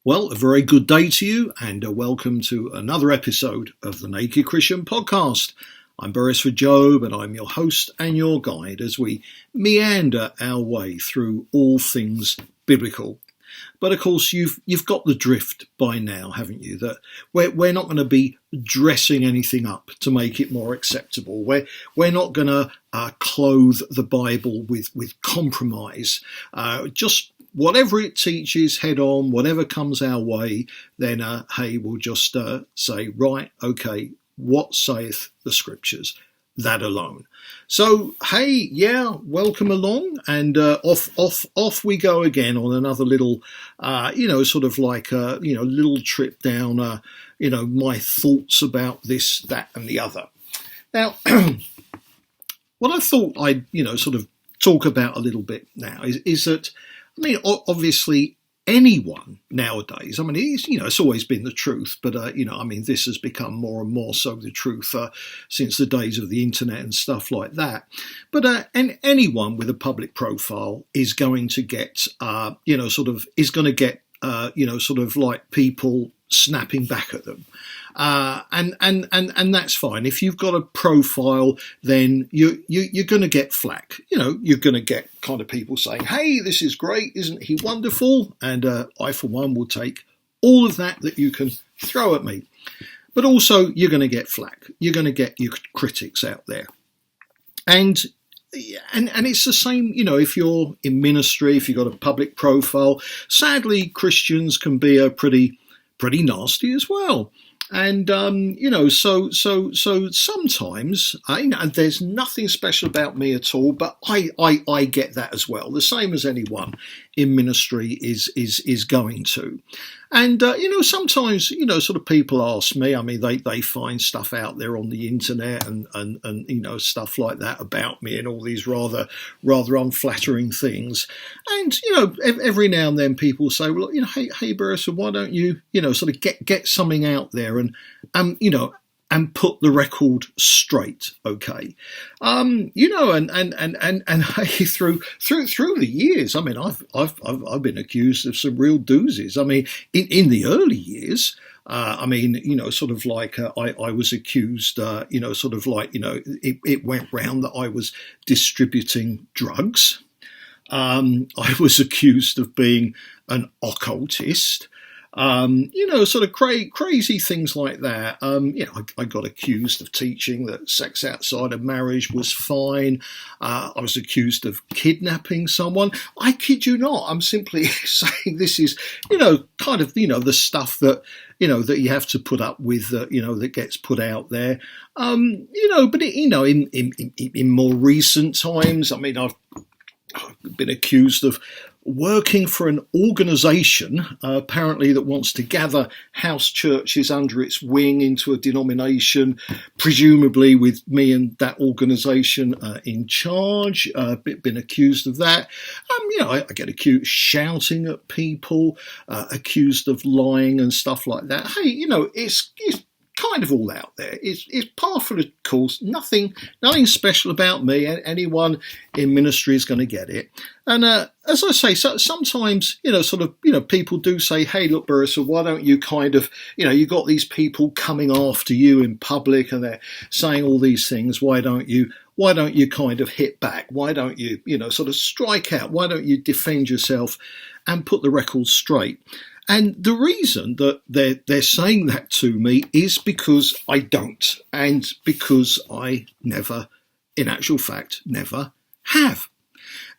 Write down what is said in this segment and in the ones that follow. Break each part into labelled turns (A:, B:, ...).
A: Well, a very good day to you, and welcome to another episode of the Naked Christian Podcast. I'm Beresford Job, and I'm your host and your guide as we meander our way through all things biblical. But of course, you've got the drift by now, haven't you? That we're not going to be dressing anything up to make it more acceptable. We're not going to clothe the Bible with compromise. Just whatever it teaches, head on. Whatever comes our way, then hey, we'll just say, right, okay, what saith the Scriptures? That alone. So hey, yeah, welcome along, and off we go again on another little, sort of like a little trip down, my thoughts about this, that, and the other. Now, what I thought I'd sort of talk about a little bit now is that, I mean, obviously, anyone nowadays, I mean, it's always been the truth, but, this has become more and more so the truth since the days of the internet and stuff like that. But anyone with a public profile is going to get, like people snapping back at them. And that's fine. If you've got a profile, then you're going to get flack. You're going to get kind of people saying, "Hey, this is great, isn't he wonderful?" And I, for one, will take all of that you can throw at me. But also, you're going to get flack. You're going to get your critics out there, and it's the same. If you're in ministry, if you've got a public profile, sadly, Christians can be pretty nasty as well. And, so sometimes, and there's nothing special about me at all, but I get that as well. The same as anyone in ministry is going to. And, sometimes, sort of people ask me, I mean, they find stuff out there on the internet and stuff like that about me and all these rather unflattering things. And, every now and then people say, well, hey, Beresford, why don't you, sort of get something out there and put the record straight, okay? And hey, through the years, I mean, I've been accused of some real doozies. I mean, in the early years, I was accused, it went round that I was distributing drugs. I was accused of being an occultist. Sort of crazy things like that. I got accused of teaching that sex outside of marriage was fine. I was accused of kidnapping someone. I kid you not. I'm simply saying this is, kind of, the stuff that, that you have to put up with, that gets put out there. But in more recent times, I mean, I've been accused of working for an organisation, apparently, that wants to gather house churches under its wing into a denomination, presumably with me and that organisation in charge. Been accused of that. I get accused shouting at people, accused of lying and stuff like that. Hey, it's kind of all out there. It's par for the course. Nothing special about me. Anyone in ministry is going to get it. And as I say, sometimes people do say, "Hey, look, Beresford, why don't you kind of you got these people coming after you in public and they're saying all these things. Why don't you kind of hit back? Why don't you sort of strike out? Why don't you defend yourself and put the record straight?" And the reason that they're saying that to me is because I don't, and because I never, in actual fact, never have.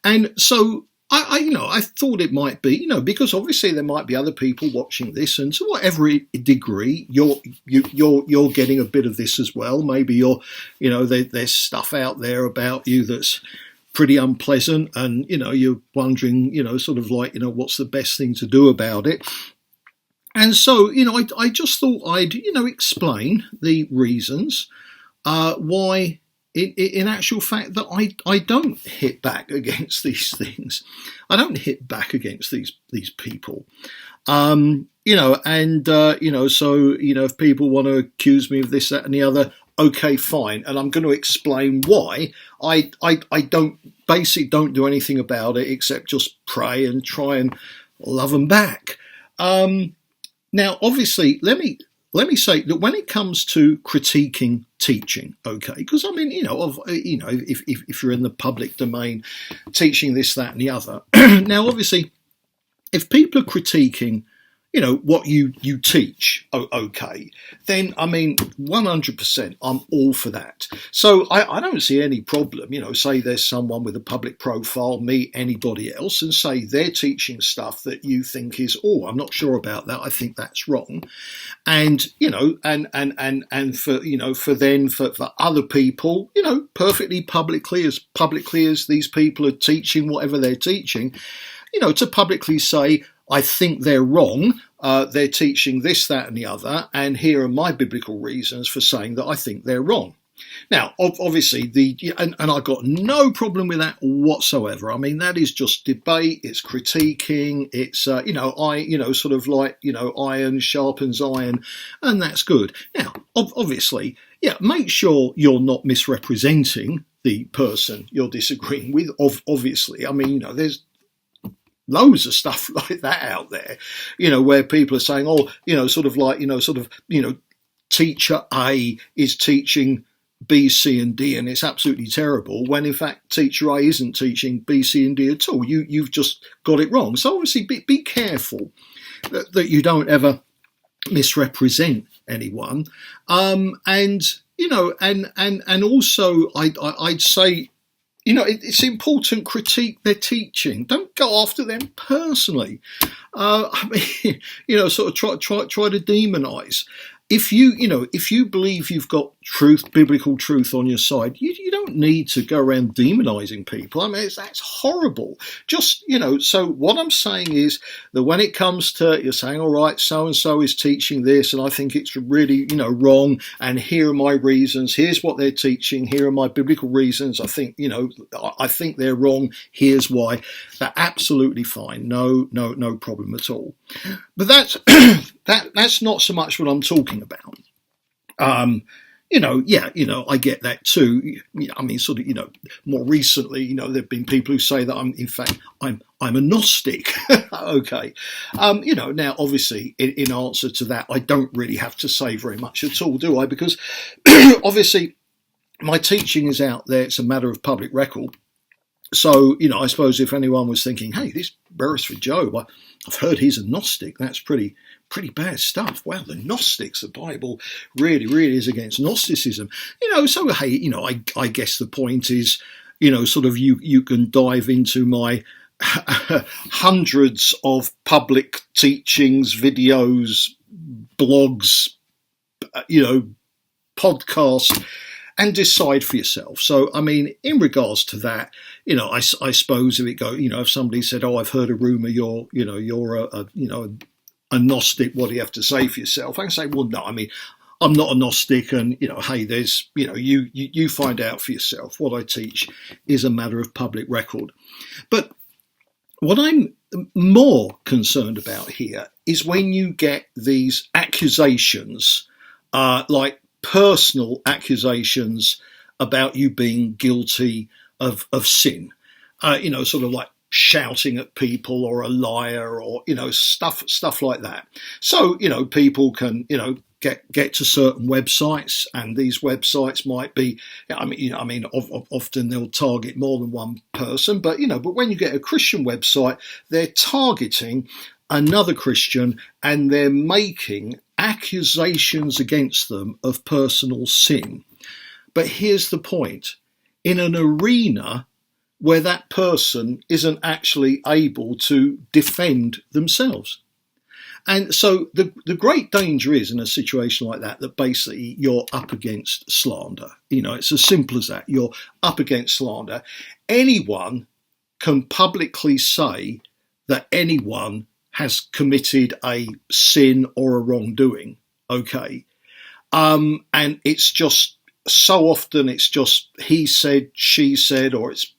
A: And so I thought it might be, because obviously there might be other people watching this, and to whatever degree you're getting a bit of this as well. Maybe there's stuff out there about you that's pretty unpleasant, and you're wondering what's the best thing to do about it. And so I just thought I'd explain the reasons why in actual fact that I don't hit back against these things. I don't hit back against these people. So if people want to accuse me of this, that, and the other, okay, fine. And I'm going to explain why I don't do anything about it except just pray and try and love them back. Now, obviously, let me say that when it comes to critiquing teaching, okay, because I mean, if you're in the public domain, teaching this, that, and the other. Now, obviously, if people are critiquing, what you teach, okay, then I mean, 100%, I'm all for that. So I don't see any problem, say there's someone with a public profile, me, anybody else, and say they're teaching stuff that you think is, I'm not sure about that, I think that's wrong. And, and for other people, perfectly publicly as these people are teaching whatever they're teaching, to publicly say, I think they're wrong, they're teaching this, that, and the other, and here are my biblical reasons for saying that I think they're wrong. Now, obviously, and I've got no problem with that whatsoever. I mean, that is just debate, it's critiquing, it's, iron sharpens iron, and that's good. Now, obviously, make sure you're not misrepresenting the person you're disagreeing with, obviously. I mean, there's loads of stuff like that out there, where people are saying, teacher A is teaching B, C, and D, and it's absolutely terrible, when in fact teacher A isn't teaching B, C, and D at all. You've just got it wrong. So obviously be careful that you don't ever misrepresent anyone. And also I'd say, it's important, critique their teaching. Don't go after them personally. Sort of try to demonise. If you believe you've got truth, biblical truth on your side, you don't need to go around demonising people. I mean, that's horrible. Just, so what I'm saying is that when it comes to, you're saying, all right, so-and-so is teaching this, and I think it's really, wrong, and here are my reasons, here's what they're teaching, here are my biblical reasons, I think they're wrong, here's why. They're absolutely fine. No problem at all. But that's not so much what I'm talking about. I get that too. I mean, sort of, more recently, there've been people who say that I'm a Gnostic. Okay. Now obviously in answer to that, I don't really have to say very much at all, do I? Because obviously my teaching is out there. It's a matter of public record. So, I suppose if anyone was thinking, hey, this Beresford Job, I've heard he's a Gnostic, that's pretty bad stuff. Wow, the Gnostics, the Bible really, really is against Gnosticism. So, hey, I guess the point is, sort of you can dive into my hundreds of public teachings, videos, blogs, podcasts, and decide for yourself. So, I mean, in regards to that, I suppose if somebody said, "Oh, I've heard a rumor you're a Gnostic. What do you have to say for yourself?" I can say, "Well, no. I mean, I'm not a Gnostic, and hey, there's you find out for yourself. What I teach is a matter of public record." But what I'm more concerned about here is when you get these accusations, like personal accusations about you being guilty of sin, sort of like shouting at people or a liar or, stuff like that. So, people can, get to certain websites, and these websites might be, often they'll target more than one person, but when you get a Christian website, they're targeting another Christian and they're making accusations against them of personal sin. But here's the point. In an arena where that person isn't actually able to defend themselves. And so the great danger is in a situation like that basically you're up against slander. It's as simple as that. You're up against slander. Anyone can publicly say that anyone has committed a sin or a wrongdoing, okay? And it's just, so often it's just he said, she said, or it's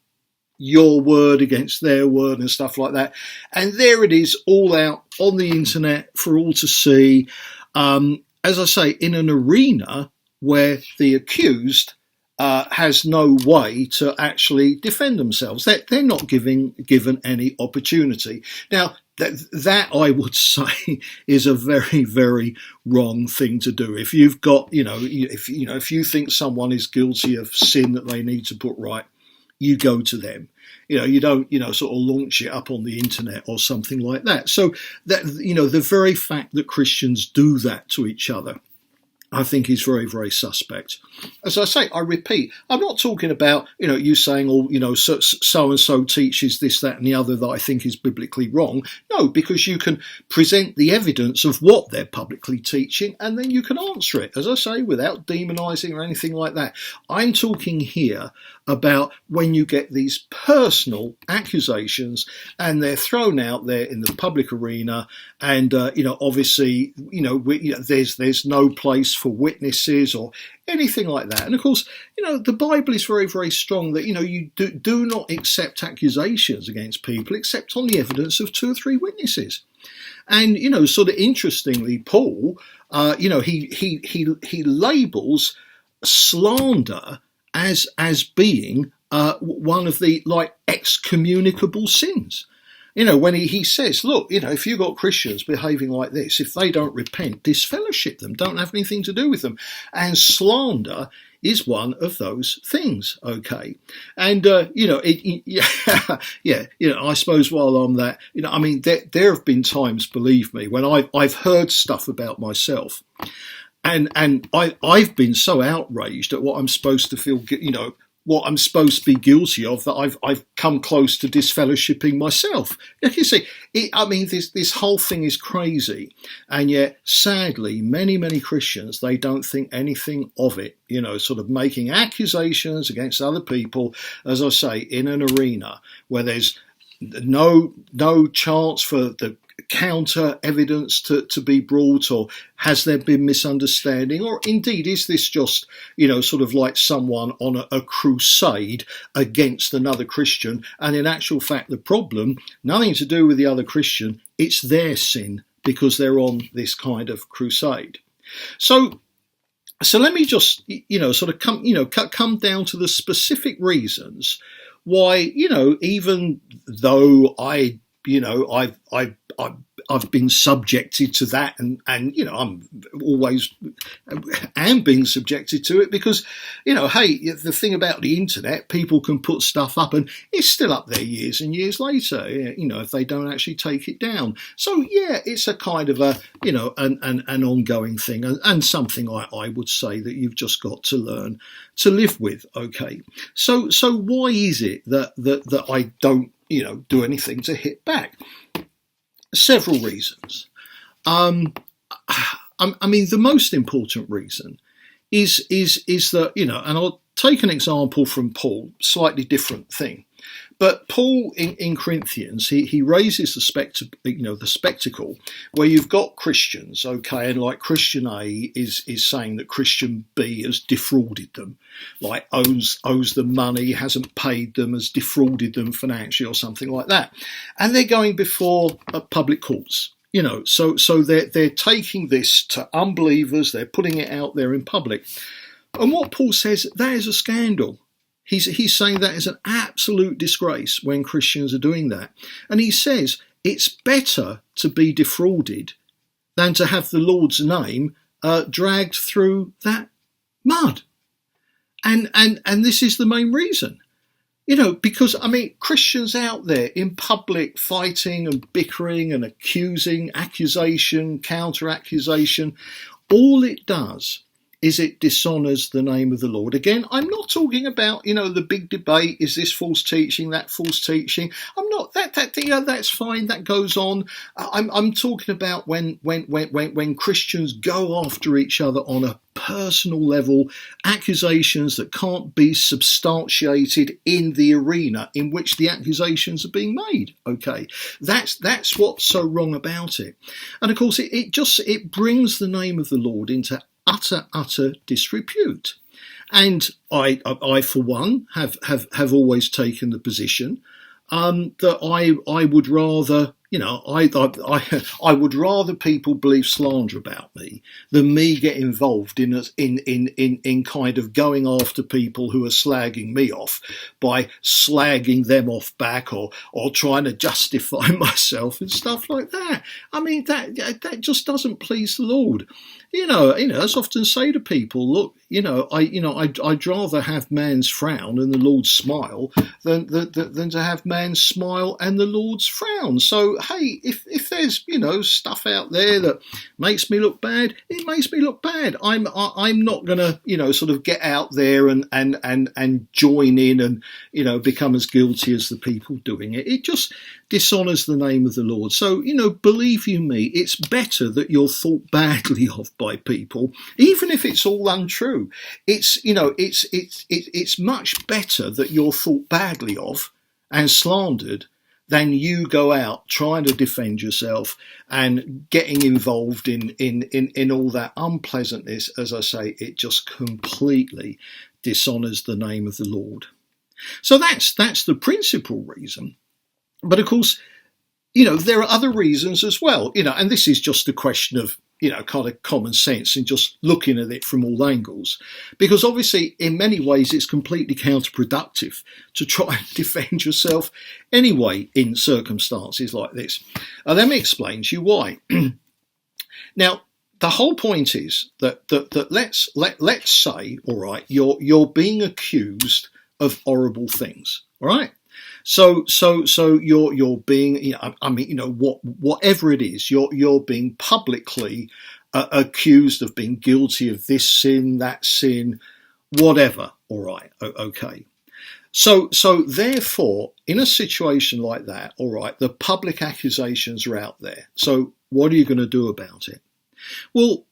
A: your word against their word and stuff like that. And there it is, all out on the internet for all to see. As I say, in an arena where the accused has no way to actually defend themselves. They're not given any opportunity. Now, that I would say is a very, very wrong thing to do. If you've got, if you think someone is guilty of sin that they need to put right, you go to them. You don't, sort of launch it up on the internet or something like that. So that, the very fact that Christians do that to each other, I think is very, very suspect. As I say, I repeat, I'm not talking about, you saying, so-and-so teaches this, that and the other that I think is biblically wrong. No, because you can present the evidence of what they're publicly teaching and then you can answer it, as I say, without demonising or anything like that. I'm talking here about when you get these personal accusations and they're thrown out there in the public arena and, obviously, there's no place for witnesses or anything like that. And of course, the Bible is very, very strong that, you do not accept accusations against people except on the evidence of 2 or 3 witnesses. And, sort of interestingly, Paul, he labels slander as being one of the excommunicable sins. When he says, look, if you've got Christians behaving like this, if they don't repent, disfellowship them, don't have anything to do with them. And slander is one of those things, okay? And, I suppose while I'm that, there have been times, believe me, when I've heard stuff about myself and I've been so outraged at what I'm supposed to feel, what I'm supposed to be guilty of, that I've come close to disfellowshipping myself. You see, this whole thing is crazy, and yet sadly, many Christians, they don't think anything of it. Sort of making accusations against other people, as I say, in an arena where there's no chance for the counter evidence to be brought, or has there been misunderstanding, or indeed is this just sort of like someone on a crusade against another Christian, and in actual fact the problem nothing to do with the other Christian, it's their sin because they're on this kind of crusade. So let me just sort of come down to the specific reasons why even though I've been subjected to that, and I'm always am being subjected to it because hey, the thing about the internet, people can put stuff up and it's still up there years and years later, if they don't actually take it down. So yeah, it's a kind of a an ongoing thing, and something I would say that you've just got to learn to live with. Okay, so why is it that I don't do anything to hit back? Several reasons. The most important reason is that, and I'll take an example from Paul, slightly different thing. But Paul in Corinthians, he raises the spectacle where you've got Christians, okay, and like Christian A is saying that Christian B has defrauded them, like owes them money, hasn't paid them, has defrauded them financially or something like that, and they're going before public courts. So they're taking this to unbelievers, they're putting it out there in public, and what Paul says, that is a scandal. He's saying that is an absolute disgrace when Christians are doing that. And he says it's better to be defrauded than to have the Lord's name dragged through that mud. And this is the main reason. Because, Christians out there in public fighting and bickering and accusation, counter-accusation, all it does is it dishonours the name of the Lord. Again, I'm not talking about, the big debate, is this false teaching, that false teaching. I'm not, that's fine, that goes on. I'm talking about when Christians go after each other on a personal level, accusations that can't be substantiated in the arena in which the accusations are being made. Okay, that's what's so wrong about it. And of course, it brings the name of the Lord into utter disrepute. And I for one have always taken the position that I would rather I would rather people believe slander about me than me get involved in kind of going after people who are slagging me off by slagging them off back or trying to justify myself and stuff like that. I mean, that just doesn't please the Lord. As I often say to people, look, I'd rather have man's frown and the Lord's smile than to have man's smile and the Lord's frown. So, hey, if there's, stuff out there that makes me look bad, it makes me look bad. I'm not going to, sort of get out there and join in and, become as guilty as the people doing it. It just dishonours the name of the Lord. So, believe you me, it's better that you're thought badly of by people, even if it's all untrue. It's much better that you're thought badly of and slandered than you go out trying to defend yourself and getting involved in all that unpleasantness. As I say, it just completely dishonours the name of the Lord. So that's the principal reason. But of course, there are other reasons as well, and this is just a question of, kind of common sense and just looking at it from all angles. Because obviously, in many ways, it's completely counterproductive to try and defend yourself anyway in circumstances like this. And let me explain to you why. Now, the whole point is that let's say, all right, you're being accused of horrible things, all right? So you're being, whatever it is, you're being publicly accused of being guilty of this sin, that sin, whatever. All right, okay. So therefore, in a situation like that, all right, the public accusations are out there. So what are you going to do about it? Well,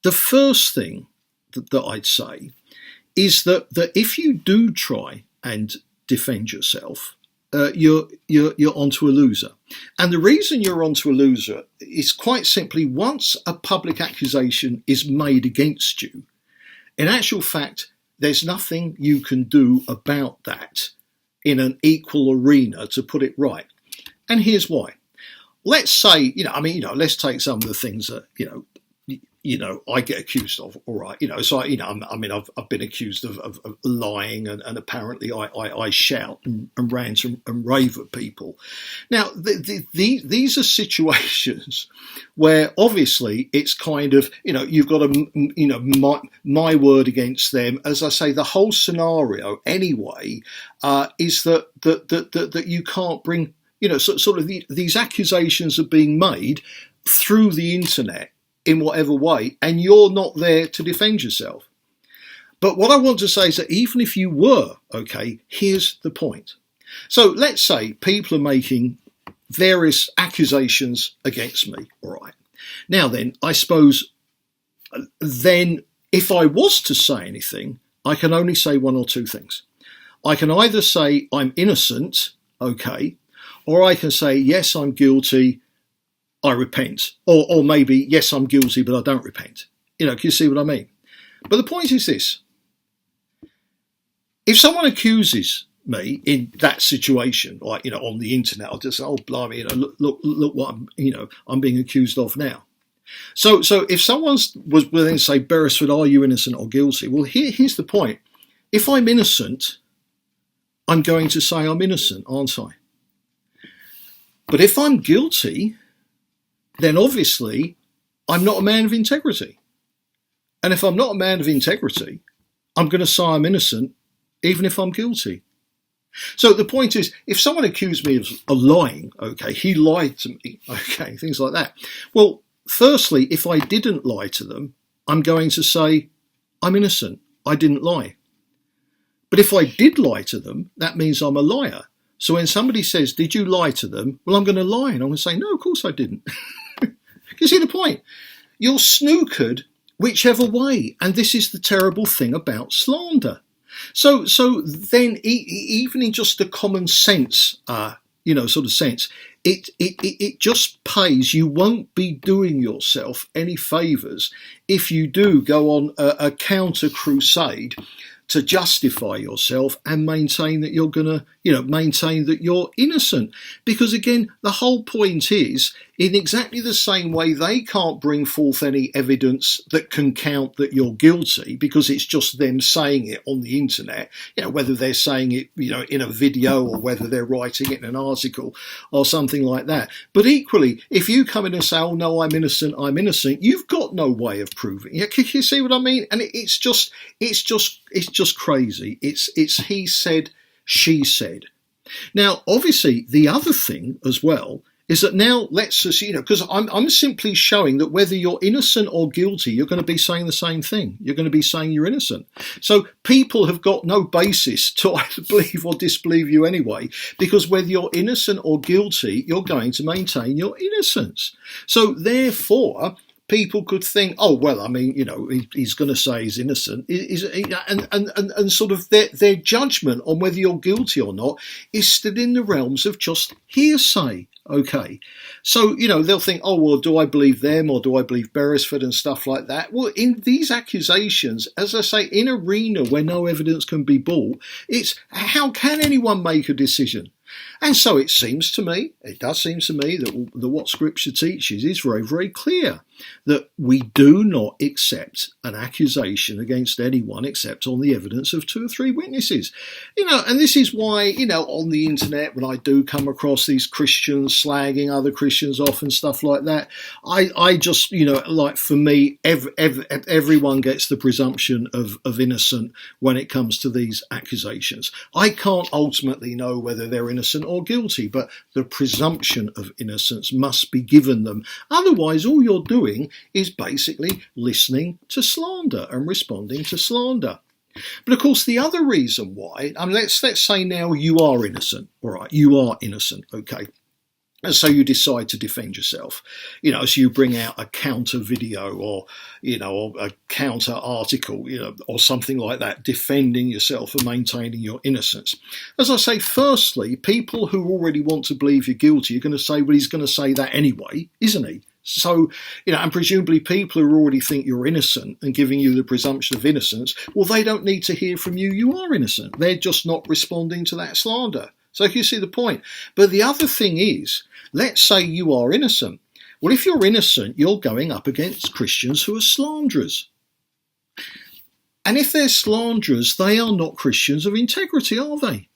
A: the first thing that I'd say is that if you do try and defend yourself, you're onto a loser. And the reason you're onto a loser is quite simply, once a public accusation is made against you, in actual fact, there's nothing you can do about that in an equal arena to put it right. And here's why. Let's say, let's take some of the things that, I get accused of, all right, so, I've been accused of lying and apparently I shout and rant and rave at people. Now, these are situations where obviously it's kind of, you've got my word against them. As I say, the whole scenario anyway is that you can't bring, sort of these accusations are being made through the internet in whatever way, and you're not there to defend yourself. But what I want to say is that even if you were, okay, here's the point. So let's say people are making various accusations against me, all right. Now then, I suppose then if I was to say anything, I can only say one or two things. I can either say I'm innocent, okay, or I can say, yes, I'm guilty, I repent. Or maybe, yes, I'm guilty, but I don't repent. Can you see what I mean? But the point is this. If someone accuses me in that situation, like, on the internet, I'll just say, oh, blimey, look what I'm being accused of now. So if someone was then say, Beresford, are you innocent or guilty? Well, here's the point. If I'm innocent, I'm going to say I'm innocent, aren't I? But if I'm guilty, then obviously I'm not a man of integrity. And if I'm not a man of integrity, I'm going to say I'm innocent, even if I'm guilty. So the point is, if someone accused me of lying, okay, he lied to me, okay, things like that. Well, firstly, if I didn't lie to them, I'm going to say I'm innocent, I didn't lie. But if I did lie to them, that means I'm a liar. So when somebody says, did you lie to them? Well, I'm going to lie, and I'm going to say, no, of course I didn't. You see the point? You're snookered whichever way. And this is the terrible thing about slander. So then even in just the common sense, sort of sense, it just pays. You won't be doing yourself any favours if you do go on a counter crusade to justify yourself and maintain that you're going to, maintain that you're innocent. Because again, the whole point is, in exactly the same way they can't bring forth any evidence that can count that you're guilty, because it's just them saying it on the internet, whether they're saying it, in a video or whether they're writing it in an article or something like that. But equally, if you come in and say, oh no, I'm innocent, you've got no way of proving it. Can you see what I mean? And it's just crazy. It's he said, she said. Now, obviously, the other thing as well is that now let's assume, because I'm simply showing that whether you're innocent or guilty, you're going to be saying the same thing. You're going to be saying you're innocent. So people have got no basis to either believe or disbelieve you anyway, because whether you're innocent or guilty, you're going to maintain your innocence. So therefore, people could think, oh, well, I mean, he's going to say he's innocent. And sort of their judgment on whether you're guilty or not is still in the realms of just hearsay. Okay. So, they'll think, oh, well, do I believe them or do I believe Beresford and stuff like that? Well, in these accusations, as I say, in an arena where no evidence can be brought, it's how can anyone make a decision? And so it does seem to me that what Scripture teaches is very, very clear, that we do not accept an accusation against anyone except on the evidence of 2 or 3 witnesses. And this is why, on the internet, when I do come across these Christians slagging other Christians off and stuff like that, I just, like for me, everyone gets the presumption of innocent when it comes to these accusations. I can't ultimately know whether they're innocent or guilty, but the presumption of innocence must be given them. Otherwise, all you're doing is basically listening to slander and responding to slander. But of course, the other reason why, let's say now you are innocent. All right, you are innocent, okay. And so you decide to defend yourself, so you bring out a counter video or a counter article, or something like that, defending yourself and maintaining your innocence. As I say, firstly, people who already want to believe you're guilty are going to say, well, he's going to say that anyway, isn't he? So, and presumably people who already think you're innocent and giving you the presumption of innocence, well, they don't need to hear from you. You are innocent. They're just not responding to that slander. So you see the point. But the other thing is, let's say you are innocent. Well, if you're innocent, you're going up against Christians who are slanderers. And if they're slanderers, they are not Christians of integrity, are they?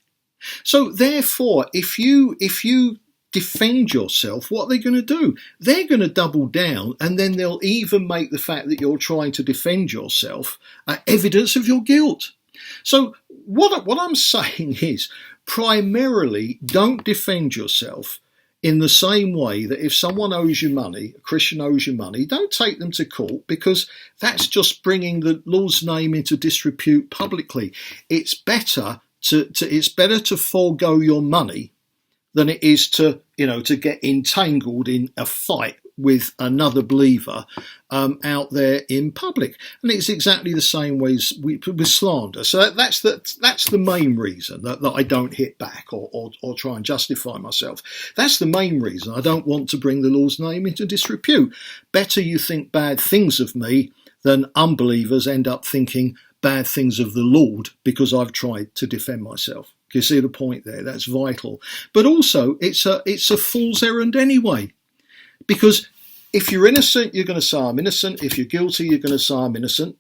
A: So therefore, if you defend yourself, what are they going to do? They're going to double down, and then they'll even make the fact that you're trying to defend yourself evidence of your guilt. So what I'm saying is, primarily, don't defend yourself in the same way that if someone owes you money, a Christian owes you money, don't take them to court, because that's just bringing the Lord's name into disrepute publicly. It's better to forego your money than it is to get entangled in a fight with another believer out there in public. And it's exactly the same way with slander. So that's the main reason that I don't hit back or try and justify myself. That's the main reason I don't want to bring the Lord's name into disrepute. Better you think bad things of me than unbelievers end up thinking bad things of the Lord because I've tried to defend myself. Do you see the point there? That's vital. But also, it's a fool's errand anyway. Because if you're innocent, you're going to say I'm innocent. If you're guilty, you're going to say I'm innocent.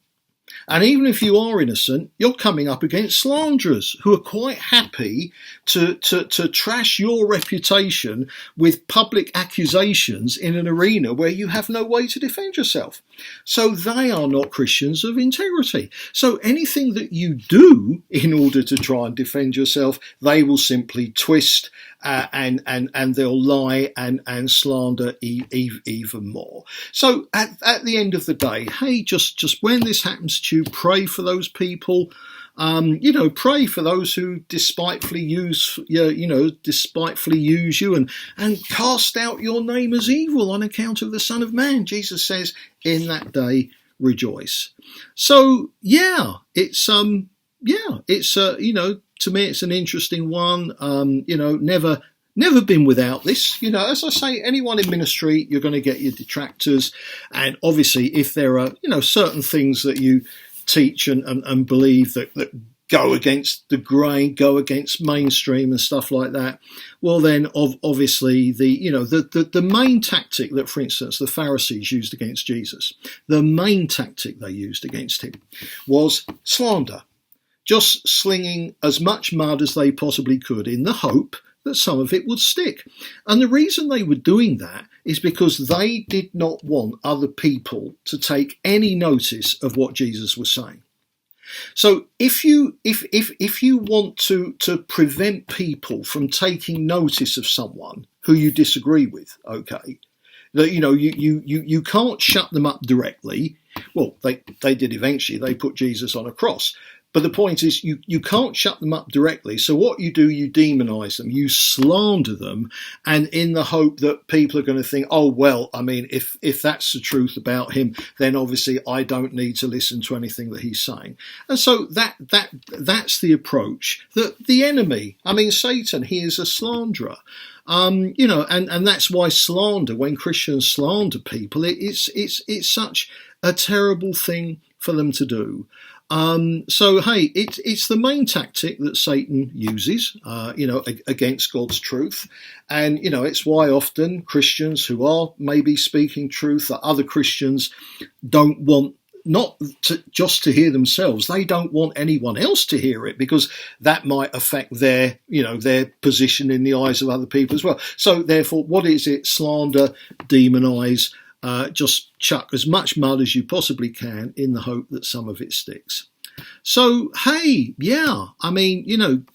A: And even if you are innocent, you're coming up against slanderers who are quite happy to trash your reputation with public accusations in an arena where you have no way to defend yourself. So they are not Christians of integrity. So anything that you do in order to try and defend yourself, they will simply twist and they'll lie and slander even more. So at the end of the day, hey, just when this happens to you, pray for those people. Pray for those who despitefully use you and cast out your name as evil on account of the Son of Man. Jesus says, in that day, rejoice. So to me, it's an interesting one. Never been without this. As I say, anyone in ministry, you're going to get your detractors. And obviously, if there are, certain things that you teach and believe that go against the grain, go against mainstream and stuff like that. Well, then obviously the main tactic that, for instance, the Pharisees used against Jesus, the main tactic they used against him was slander, just slinging as much mud as they possibly could in the hope that some of it would stick. And the reason they were doing that is because they did not want other people to take any notice of what Jesus was saying. So if you want to prevent people from taking notice of someone who you disagree with, okay, that you can't shut them up directly. Well, they did eventually. They put Jesus on a cross. But the point is, you can't shut them up directly. So what you do, you demonize them, you slander them, and in the hope that people are going to think, oh, well, I mean, if that's the truth about him, then obviously I don't need to listen to anything that he's saying. And so that's the approach that the enemy, I mean, Satan, he is a slanderer. And that's why slander, when Christians slander people, it's such a terrible thing for them to do. So hey, it's the main tactic that Satan uses, against God's truth, and it's why often Christians who are maybe speaking truth that other Christians don't want, not just to hear themselves, they don't want anyone else to hear it, because that might affect their position in the eyes of other people as well. So therefore, what is it? Slander, demonize. Just chuck as much mud as you possibly can in the hope that some of it sticks. So, hey, yeah, I mean,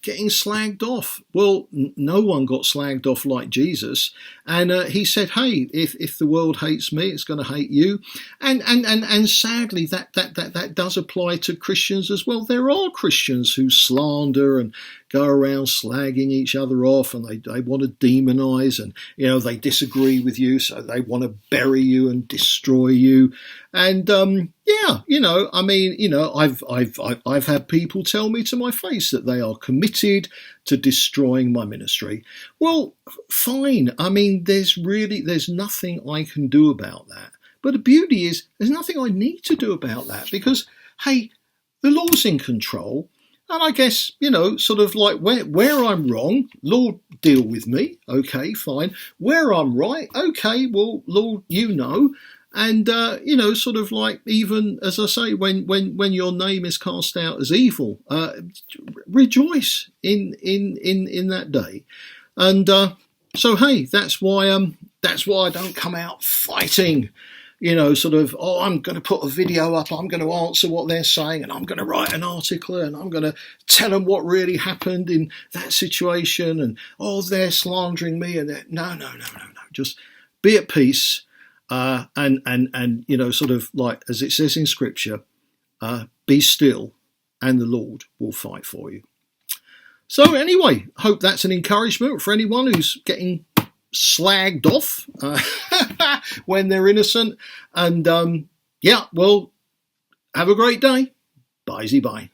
A: getting slagged off. Well, no one got slagged off like Jesus. And he said, hey, if the world hates me, it's going to hate you. And sadly, that does apply to Christians as well. There are Christians who slander and go around slagging each other off, and they want to demonize, and they disagree with you, so they want to bury you and destroy you. And I've had people tell me to my face that they are committed to destroying my ministry. Well, fine. I mean, there's nothing I can do about that. But the beauty is, there's nothing I need to do about that, because hey, the Lord's in control. And I guess, sort of like where I'm wrong, Lord, deal with me. Okay, fine. Where I'm right, okay, well, Lord, And, sort of like, even, as I say, when your name is cast out as evil, rejoice in that day. And so, hey, that's why I don't come out fighting, sort of, oh, I'm going to put a video up, I'm going to answer what they're saying, and I'm going to write an article, and I'm going to tell them what really happened in that situation, and, oh, they're slandering me, and no. Just be at peace, and sort of like, as it says in Scripture, be still, and the Lord will fight for you. So anyway, hope that's an encouragement for anyone who's getting slagged off when they're innocent. And well, have a great day. Bye-zy bye.